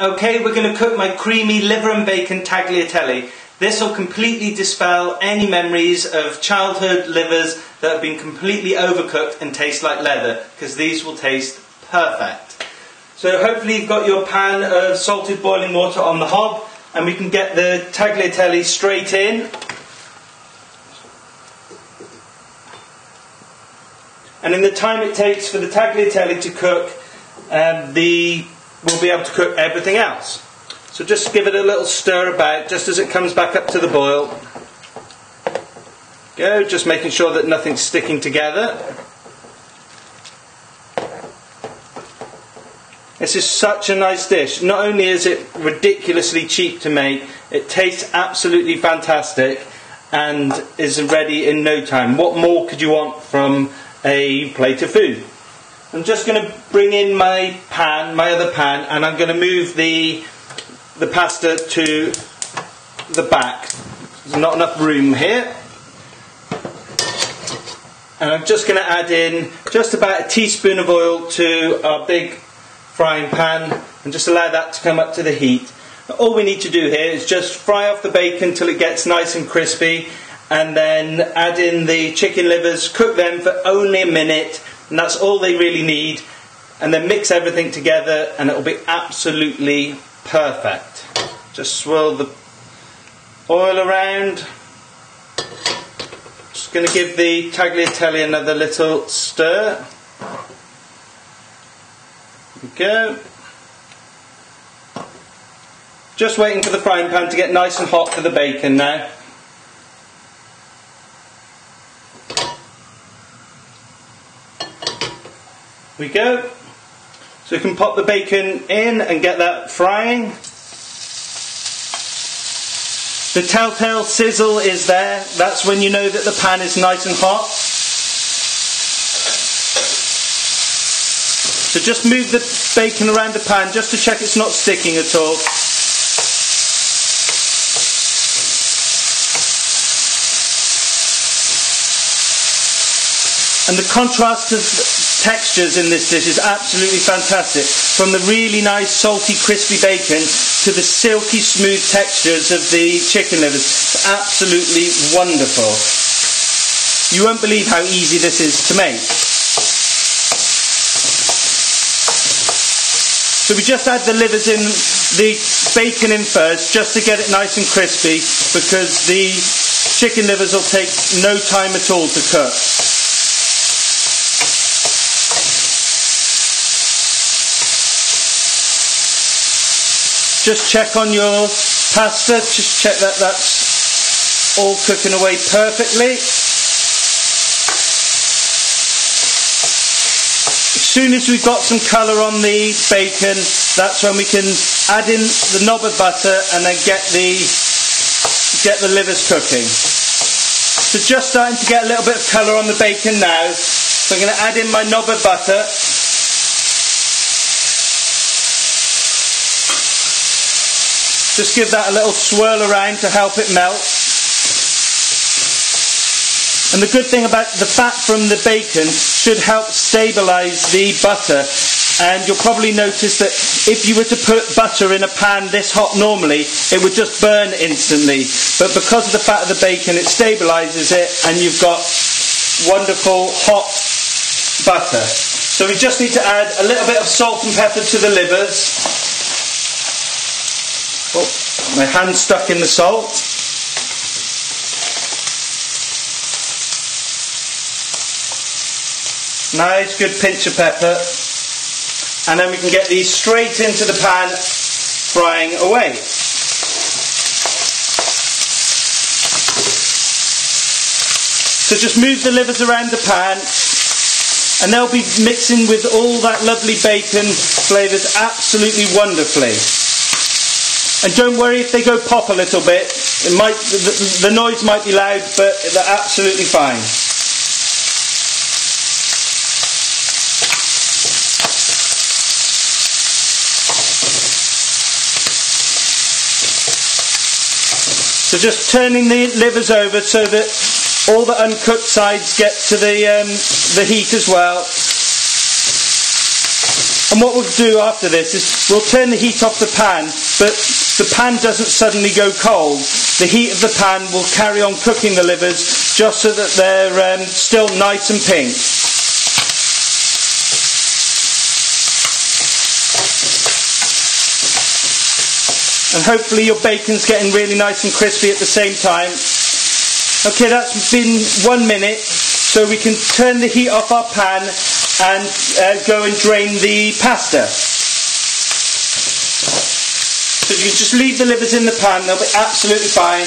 Okay, we're going to cook my creamy liver and bacon tagliatelle. This will completely dispel any memories of childhood livers that have been completely overcooked and taste like leather, because these will taste perfect. So hopefully you've got your pan of salted boiling water on the hob, and we can get the tagliatelle straight in. And in the time it takes for the tagliatelle to cook, we'll be able to cook everything else. So just give it a little stir about just as it comes back up to the boil. Go, just making sure that nothing's sticking together. This is such a nice dish. Not only is it ridiculously cheap to make, it tastes absolutely fantastic and is ready in no time. What more could you want from a plate of food? I'm just going to bring in my pan, my other pan, and I'm going to move the pasta to the back. There's not enough room here. And I'm just going to add in just about a teaspoon of oil to our big frying pan and just allow that to come up to the heat. All we need to do here is just fry off the bacon till it gets nice and crispy, and then add in the chicken livers, cook them for only a minute, and that's all they really need, and then mix everything together and it will be absolutely perfect. Just swirl the oil around. Just going to give the tagliatelle another little stir. There we go. Just waiting for the frying pan to get nice and hot for the bacon now. We go. So we can pop the bacon in and get that frying. The telltale sizzle is there. That's when you know that the pan is nice and hot. So just move the bacon around the pan just to check it's not sticking at all. And the contrast of textures in this dish is absolutely fantastic. From the really nice salty crispy bacon to the silky smooth textures of the chicken livers. It's absolutely wonderful. You won't believe how easy this is to make. So we just add the livers in, the bacon in first, just to get it nice and crispy, because the chicken livers will take no time at all to cook. Just check on your pasta, just check that that's all cooking away perfectly. As soon as we've got some colour on the bacon, that's when we can add in the knob of butter and then get the livers cooking. So just starting to get a little bit of colour on the bacon now. So I'm going to add in my knob of butter. Just give that a little swirl around to help it melt. And the good thing about the fat from the bacon should help stabilise the butter. And you'll probably notice that if you were to put butter in a pan this hot normally, it would just burn instantly. But because of the fat of the bacon, it stabilises it and you've got wonderful hot butter. So we just need to add a little bit of salt and pepper to the livers. Oh, my hand's stuck in the salt. Nice, good pinch of pepper. And then we can get these straight into the pan, frying away. So just move the livers around the pan, and they'll be mixing with all that lovely bacon flavours absolutely wonderfully. And don't worry if they go pop a little bit. The noise might be loud, but they're absolutely fine. So just turning the livers over so that all the uncooked sides get to the heat as well. And what we'll do after this is we'll turn the heat off the pan, but the pan doesn't suddenly go cold. The heat of the pan will carry on cooking the livers just so that they're still nice and pink. And hopefully your bacon's getting really nice and crispy at the same time. Okay, that's been 1 minute, so we can turn the heat off our pan and go and drain the pasta. So you can just leave the livers in the pan, they'll be absolutely fine.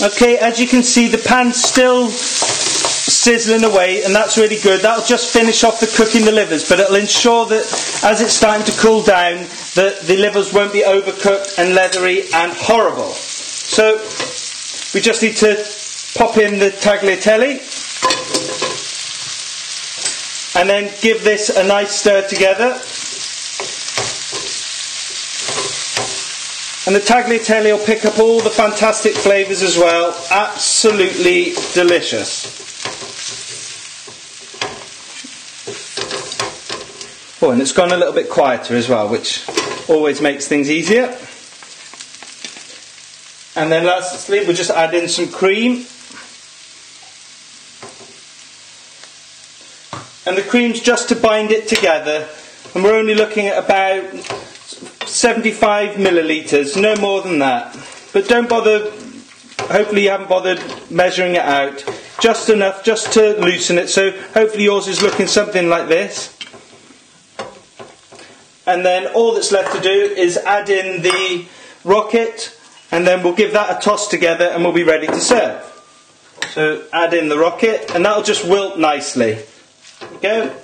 Okay, as you can see, the pan's still sizzling away, and that's really good. That'll just finish off the cooking the livers, but it'll ensure that as it's starting to cool down, that the livers won't be overcooked and leathery and horrible. So we just need to pop in the tagliatelle and then give this a nice stir together. And the tagliatelle will pick up all the fantastic flavours as well. Absolutely delicious. Oh, and it's gone a little bit quieter as well, which always makes things easier. And then lastly, we'll just add in some cream. And the cream's just to bind it together. And we're only looking at about 75 millilitres, no more than that. But don't bother, hopefully you haven't bothered measuring it out. Just enough, just to loosen it. So hopefully yours is looking something like this. And then all that's left to do is add in the rocket, and then we'll give that a toss together and we'll be ready to serve. So add in the rocket, and that'll just wilt nicely. There we go.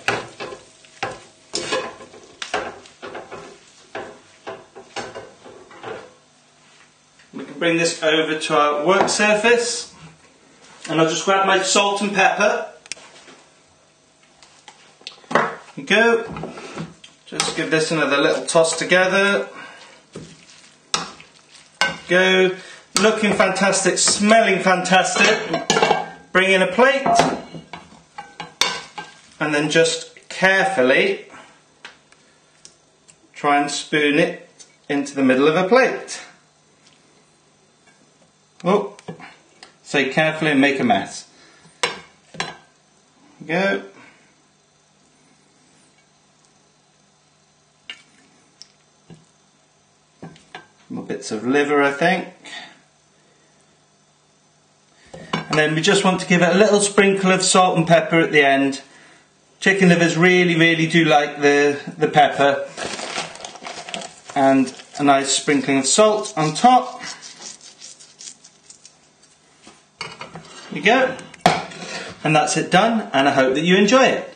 We can bring this over to our work surface, and I'll just grab my salt and pepper. There we go. Just give this another little toss together. Go. Looking fantastic, smelling fantastic. Bring in a plate, and then just carefully try and spoon it into the middle of a plate. Oh, say carefully and make a mess. There we go. More bits of liver, I think. And then we just want to give it a little sprinkle of salt and pepper at the end. Chicken livers really do like the pepper. And a nice sprinkling of salt on top. There you go. And that's it done, and I hope that you enjoy it.